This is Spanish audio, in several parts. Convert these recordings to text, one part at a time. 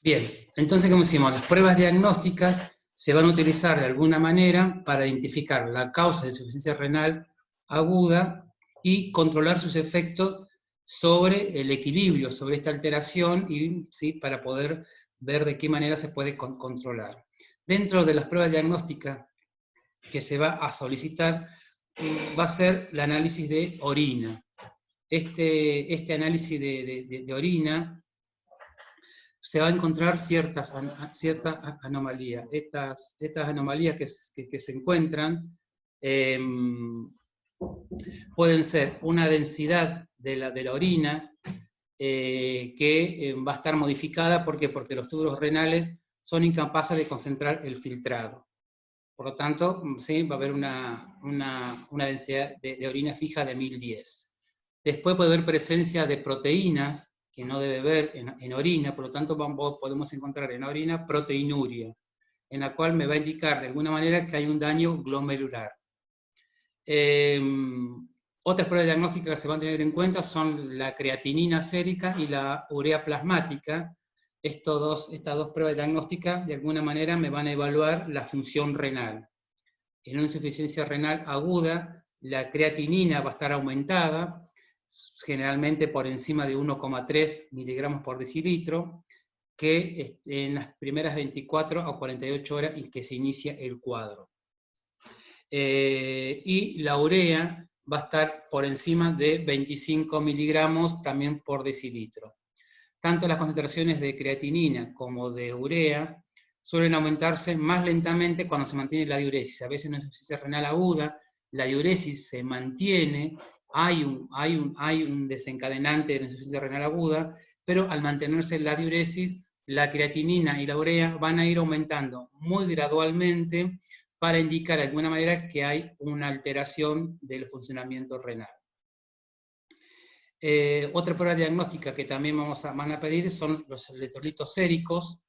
Bien, entonces, ¿cómo decimos? Las pruebas diagnósticas se van a utilizar de alguna manera para identificar la causa de insuficiencia renal aguda y controlar sus efectos sobre el equilibrio, sobre esta alteración, y ¿sí? Para poder ver de qué manera se puede controlar. Dentro de las pruebas diagnósticas que se va a solicitar va a ser el análisis de orina. Este análisis de orina se va a encontrar cierta anomalías. Estas anomalías que se encuentran pueden ser una densidad de la orina que va a estar modificada. ¿Por qué? Porque los túbulos renales son incapaces de concentrar el filtrado. Por lo tanto, ¿sí? Va a haber una densidad de orina fija de 1010. Después puede haber presencia de proteínas que no debe haber en orina, por lo tanto podemos encontrar en la orina proteinuria, en la cual me va a indicar de alguna manera que hay un daño glomerular. Otras pruebas diagnósticas que se van a tener en cuenta son la creatinina sérica y la urea plasmática. Estas dos pruebas diagnósticas de alguna manera me van a evaluar la función renal. En una insuficiencia renal aguda, la creatinina va a estar aumentada, generalmente por encima de 1,3 miligramos por decilitro, que en las primeras 24 a 48 horas en que se inicia el cuadro. Y la urea va a estar por encima de 25 miligramos también por decilitro. Tanto las concentraciones de creatinina como de urea suelen aumentarse más lentamente cuando se mantiene la diuresis. A veces en una insuficiencia renal aguda, la diuresis se mantiene, hay un desencadenante de la insuficiencia renal aguda, pero al mantenerse la diuresis, la creatinina y la urea van a ir aumentando muy gradualmente para indicar de alguna manera que hay una alteración del funcionamiento renal. Otra prueba diagnóstica que también van a pedir son los electrolitos séricos,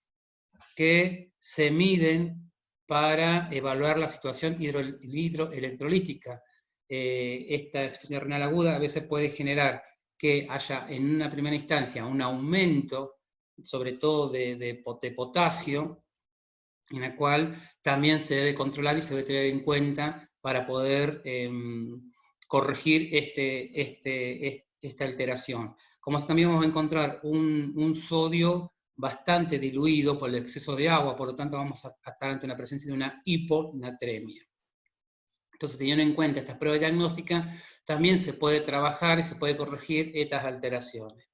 que se miden para evaluar la situación hidroelectrolítica. Esta insuficiencia renal aguda a veces puede generar que haya en una primera instancia un aumento, sobre todo de potasio, en la cual también se debe controlar y se debe tener en cuenta para poder corregir esta alteración. Como también vamos a encontrar un sodio bastante diluido por el exceso de agua, por lo tanto vamos a estar ante una presencia de una hiponatremia. Entonces, teniendo en cuenta estas pruebas diagnósticas, también se puede trabajar y se puede corregir estas alteraciones.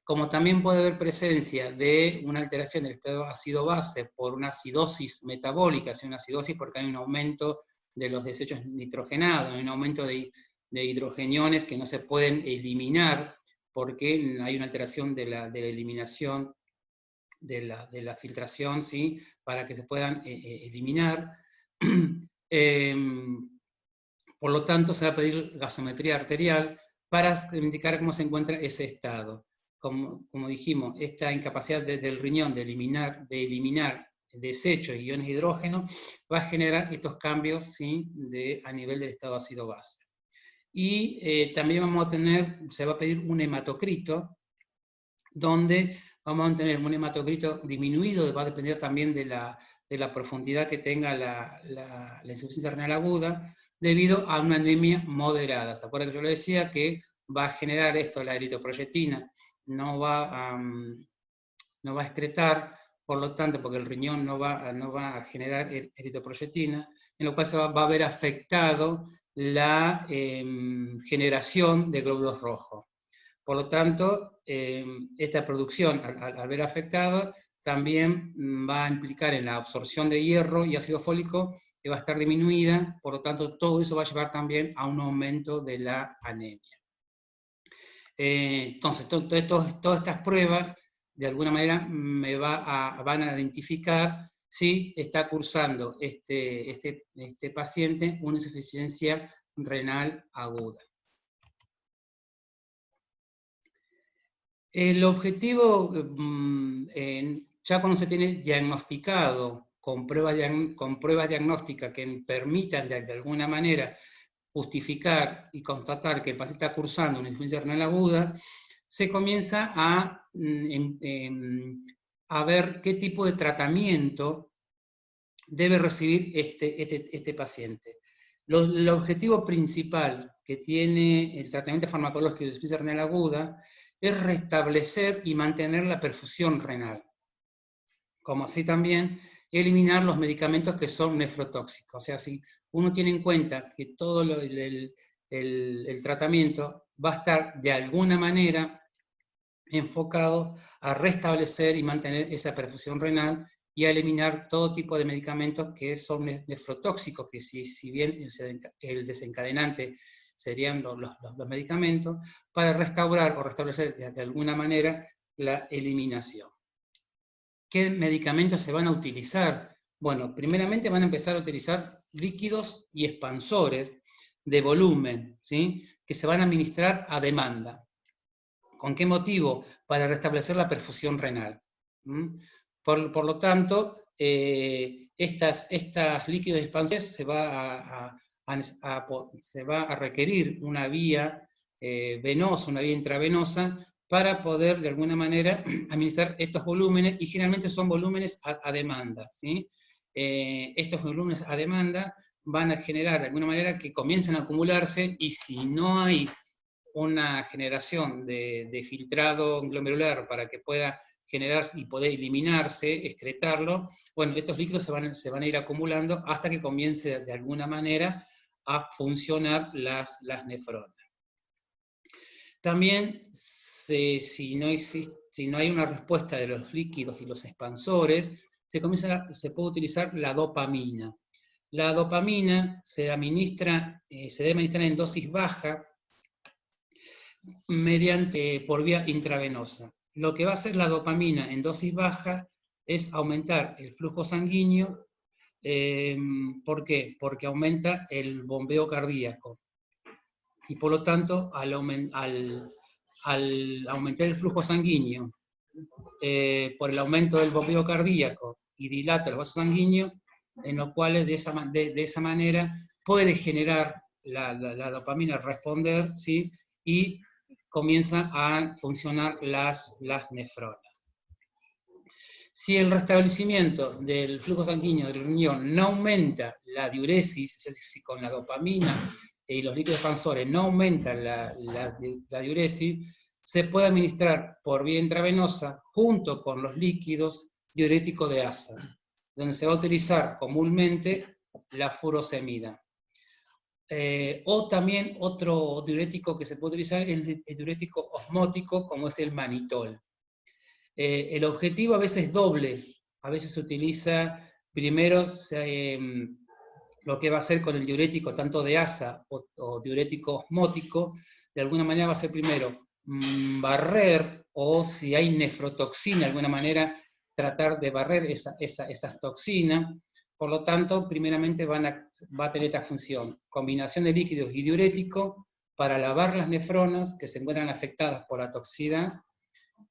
Como también puede haber presencia de una alteración del estado ácido-base por una acidosis metabólica, una acidosis porque hay un aumento de los desechos nitrogenados, hay un aumento de hidrogeniones que no se pueden eliminar porque hay una alteración de la eliminación de la filtración, ¿sí? Para que se puedan eliminar. Por lo tanto, se va a pedir gasometría arterial para indicar cómo se encuentra ese estado. Como dijimos, esta incapacidad del riñón de eliminar desechos y iones de hidrógeno va a generar estos cambios, ¿sí? A nivel del estado ácido-base. Y también se va a pedir un hematocrito, donde vamos a tener un hematocrito disminuido, va a depender también de la profundidad que tenga la insuficiencia renal aguda, debido a una anemia moderada. ¿Se acuerdan que yo le decía que va a generar esto, la eritroproyectina, no va a excretar, por lo tanto, porque el riñón no va a generar eritroproyectina, en lo cual se va a ver afectado la generación de glóbulos rojos. Por lo tanto, esta producción, al ver afectada, también va a implicar en la absorción de hierro y ácido fólico, que va a estar disminuida, por lo tanto, todo eso va a llevar también a un aumento de la anemia. Entonces, todas estas pruebas, de alguna manera, van a identificar si está cursando este paciente una insuficiencia renal aguda. El objetivo, ya cuando se tiene diagnosticado con pruebas diagnósticas que permitan de alguna manera justificar y constatar que el paciente está cursando una insuficiencia renal aguda, se comienza a ver qué tipo de tratamiento debe recibir este paciente. El objetivo principal que tiene el tratamiento farmacológico de insuficiencia renal aguda es restablecer y mantener la perfusión renal, como así también eliminar los medicamentos que son nefrotóxicos. O sea, si uno tiene en cuenta que todo el tratamiento va a estar de alguna manera enfocado a restablecer y mantener esa perfusión renal y a eliminar todo tipo de medicamentos que son nefrotóxicos, que si bien el desencadenante serían los medicamentos, para restaurar o restablecer de alguna manera la eliminación. ¿Qué medicamentos se van a utilizar? Bueno, primeramente van a empezar a utilizar líquidos y expansores de volumen, ¿sí?, que se van a administrar a demanda. ¿Con qué motivo? Para restablecer la perfusión renal. Por lo tanto, estas líquidos expansores se va a requerir una vía venosa, una vía intravenosa, para poder de alguna manera administrar estos volúmenes, y generalmente son volúmenes a demanda, ¿sí? Estos volúmenes a demanda van a generar de alguna manera que comiencen a acumularse, y si no hay una generación de filtrado glomerular para que pueda generarse y poder eliminarse, excretarlo, bueno, estos líquidos se van a ir acumulando hasta que comience de alguna manera a funcionar las nefronas. También, si no hay una respuesta de los líquidos y los expansores, se puede utilizar la dopamina. La dopamina se debe administrar en dosis baja, por vía intravenosa. Lo que va a hacer la dopamina en dosis baja es aumentar el flujo sanguíneo. ¿Por qué? Porque aumenta el bombeo cardíaco. Y por lo tanto, al aumentar el flujo sanguíneo, por el aumento del bombeo cardíaco, y dilata los vasos sanguíneos, en los cuales de esa manera puede generar la dopamina responder, ¿sí?, y comienza a funcionar las nefronas. Si el restablecimiento del flujo sanguíneo del riñón no aumenta la diuresis, es decir, si con la dopamina y los líquidos expansores no aumenta la diuresis, se puede administrar por vía intravenosa junto con los líquidos diurético de asa, donde se va a utilizar comúnmente la furosemida. O también otro diurético que se puede utilizar es el diurético osmótico, como es el manitol. El objetivo a veces es doble. A veces se utiliza primero lo que va a hacer con el diurético tanto de asa o diurético osmótico, de alguna manera va a ser primero barrer, o si hay nefrotoxina, de alguna manera tratar de barrer esas toxinas. Por lo tanto, primeramente va a tener esta función: combinación de líquidos y diurético para lavar las nefronas que se encuentran afectadas por la toxicidad,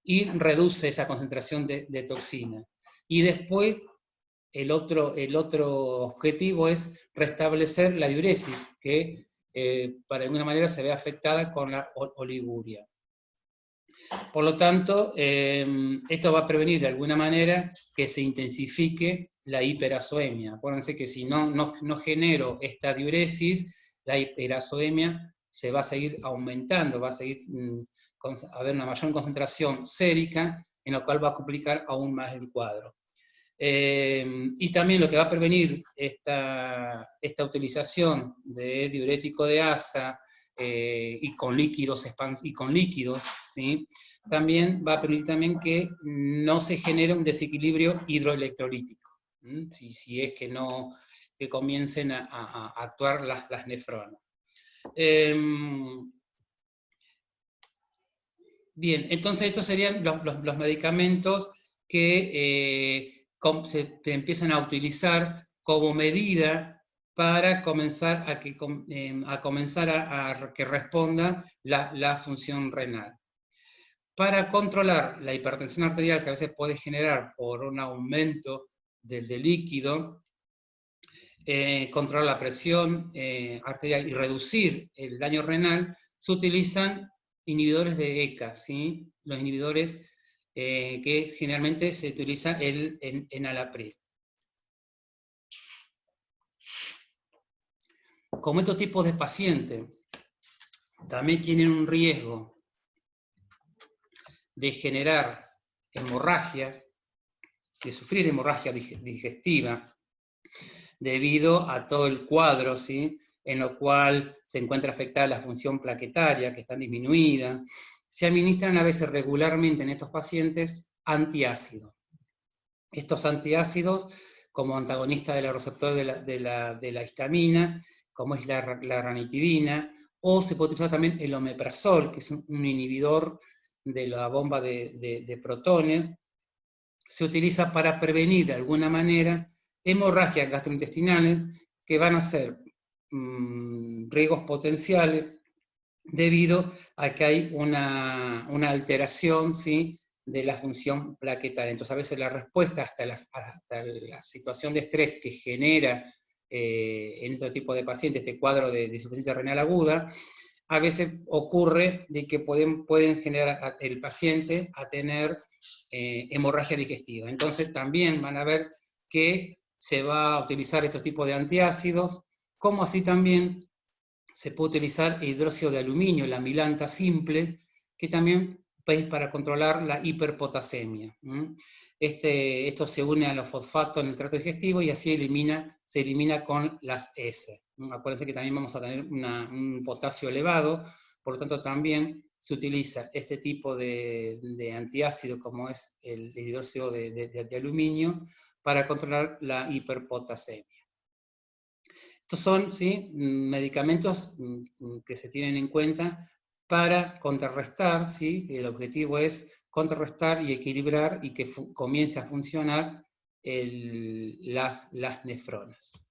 y reduce esa concentración de toxina. Y después, el otro objetivo es restablecer la diuresis, que para alguna manera se ve afectada con la oliguria. Por lo tanto, esto va a prevenir de alguna manera que se intensifique la hiperazoemia. Acuérdense que si no genero esta diuresis, la hiperazoemia se va a seguir aumentando, va a seguir haber una mayor concentración sérica, en lo cual va a complicar aún más el cuadro. Y también lo que va a prevenir esta utilización de diurético de asa y con líquidos, ¿sí?, también va a permitir también que no se genere un desequilibrio hidroelectrolítico, si es que comiencen a actuar las nefronas. Bien, entonces estos serían los medicamentos que se empiezan a utilizar como medida para comenzar a que responda la función renal. Para controlar la hipertensión arterial, que a veces puede generar por un aumento del líquido, controlar la presión arterial y reducir el daño renal, se utilizan inhibidores de ECA, ¿sí? Los inhibidores que generalmente se utiliza en enalapril. Como estos tipos de pacientes también tienen un riesgo de generar hemorragias, de sufrir hemorragia digestiva, debido a todo el cuadro, ¿sí? En lo cual se encuentra afectada la función plaquetaria, que está disminuida. Se administran a veces regularmente en estos pacientes antiácidos. Estos antiácidos, como antagonistas de los receptores de la histamina, como es la ranitidina, o se puede utilizar también el omeprazol, que es un inhibidor de la bomba de protones. Se utiliza para prevenir de alguna manera hemorragias gastrointestinales que van a ser riesgos potenciales debido a que hay una alteración, ¿sí?, de la función plaquetaria. Entonces a veces la respuesta hasta la situación de estrés que genera en este tipo de pacientes este cuadro de insuficiencia renal aguda, a veces ocurre de que pueden generar el paciente a tener hemorragia digestiva. Entonces también van a ver que se va a utilizar estos tipos de antiácidos, como así también se puede utilizar hidróxido de aluminio, la amilanta simple, que también es para controlar la hiperpotasemia. Esto se une a los fosfatos en el tracto digestivo y así se elimina con las S. Acuérdense que también vamos a tener un potasio elevado, por lo tanto también se utiliza este tipo de antiácido como es el hidróxido de aluminio para controlar la hiperpotasemia. Estos son, ¿sí?, medicamentos que se tienen en cuenta para contrarrestar, ¿sí? El objetivo es contrarrestar y equilibrar y que comience a funcionar las nefronas.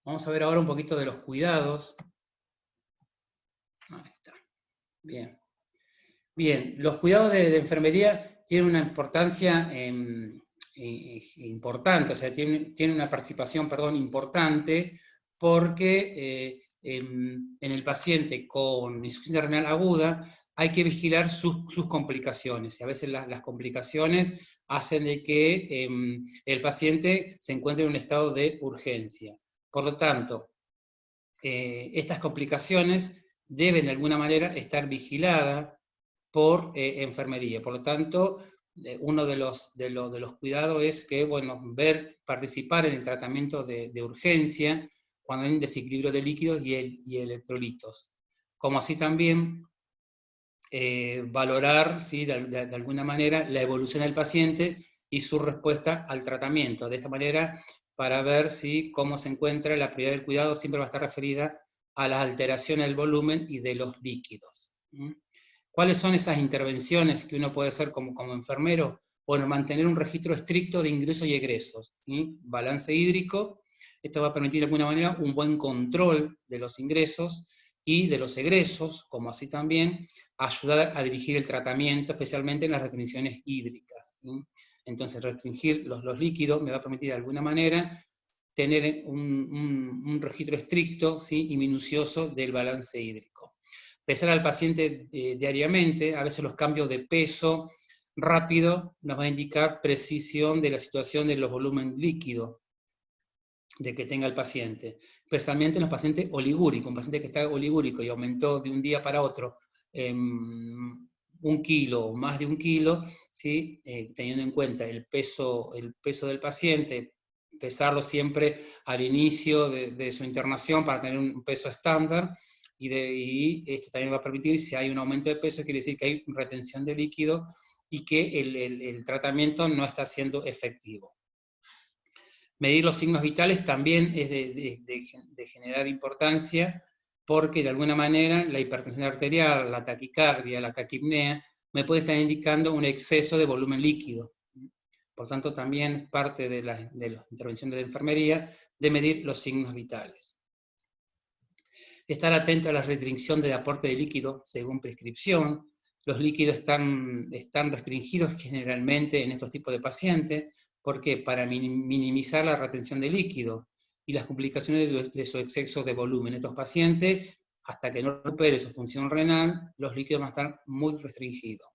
Vamos a ver ahora un poquito de los cuidados. Ahí está. Bien. Bien, los cuidados de enfermería tienen una importancia importante, o sea, tiene una participación, importante, porque en el paciente con insuficiencia renal aguda hay que vigilar sus complicaciones, y a veces las complicaciones hacen de que el paciente se encuentre en un estado de urgencia. Por lo tanto, estas complicaciones deben de alguna manera estar vigiladas por enfermería. Por lo tanto, uno de los cuidados es que, bueno, participar en el tratamiento de urgencia cuando hay un desequilibrio de líquidos y electrolitos. Como así también valorar, ¿sí?, de alguna manera la evolución del paciente y su respuesta al tratamiento. De esta manera, para ver si cómo se encuentra, la prioridad del cuidado siempre va a estar referida a las alteraciones del volumen y de los líquidos. ¿Cuáles son esas intervenciones que uno puede hacer como enfermero? Bueno, mantener un registro estricto de ingresos y egresos, ¿sí? Balance hídrico. Esto va a permitir de alguna manera un buen control de los ingresos y de los egresos, como así también ayudar a dirigir el tratamiento, especialmente en las restricciones hídricas, ¿sí? Entonces, restringir los líquidos me va a permitir de alguna manera tener un registro estricto, ¿sí?, y minucioso del balance hídrico. Pesar al paciente diariamente, a veces los cambios de peso rápido nos va a indicar precisión de la situación de los volúmenes líquidos de que tenga el paciente, especialmente en los pacientes oligúricos, un paciente que está oligúrico y aumentó de un día para otro 1 kilo o más de 1 kilo, ¿sí? Teniendo en cuenta el peso del paciente, pesarlo siempre al inicio de su internación para tener un peso estándar, y esto también va a permitir, si hay un aumento de peso, quiere decir que hay retención de líquido y que el tratamiento no está siendo efectivo. Medir los signos vitales también es de generar importancia, porque de alguna manera la hipertensión arterial, la taquicardia, la taquipnea, me puede estar indicando un exceso de volumen líquido. Por tanto, también parte de la intervención de la enfermería de medir los signos vitales. Estar atento a la restricción del aporte de líquido según prescripción. Los líquidos están restringidos generalmente en estos tipos de pacientes. ¿Por qué? Para minimizar la retención de líquido y las complicaciones de su exceso de volumen. Estos pacientes hasta que no recupere su función renal, los líquidos van a estar muy restringidos.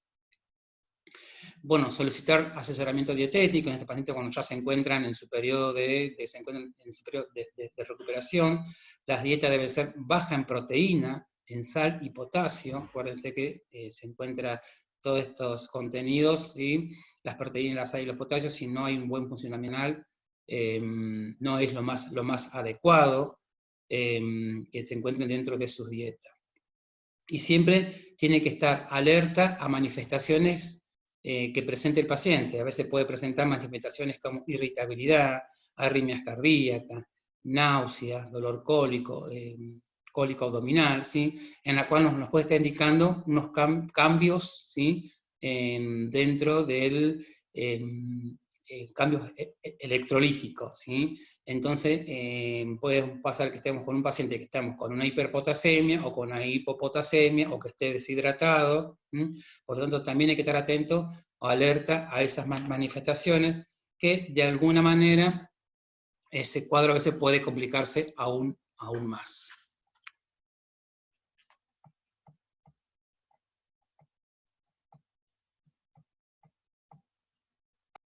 Bueno, solicitar asesoramiento dietético en este paciente cuando ya se encuentran en su periodo de recuperación. Las dietas deben ser bajas en proteína, en sal y potasio. Acuérdense que se encuentran todos estos contenidos, ¿sí? Las proteínas, la sal y los potasios, si no hay un buen funcionamiento no es lo más adecuado que se encuentren dentro de sus dietas. Y siempre tiene que estar alerta a manifestaciones que presente el paciente. A veces puede presentar manifestaciones como irritabilidad, arritmias cardíacas, náuseas, dolor cólico, cólico abdominal, ¿sí? En la cual nos puede estar indicando unos cambios, ¿sí? Dentro del cambios electrolíticos, ¿sí? Entonces, puede pasar que estemos con un paciente que estamos con una hiperpotasemia o con una hipopotasemia o que esté deshidratado. Por lo tanto, también hay que estar atento o alerta a esas manifestaciones que de alguna manera ese cuadro a veces puede complicarse aún más.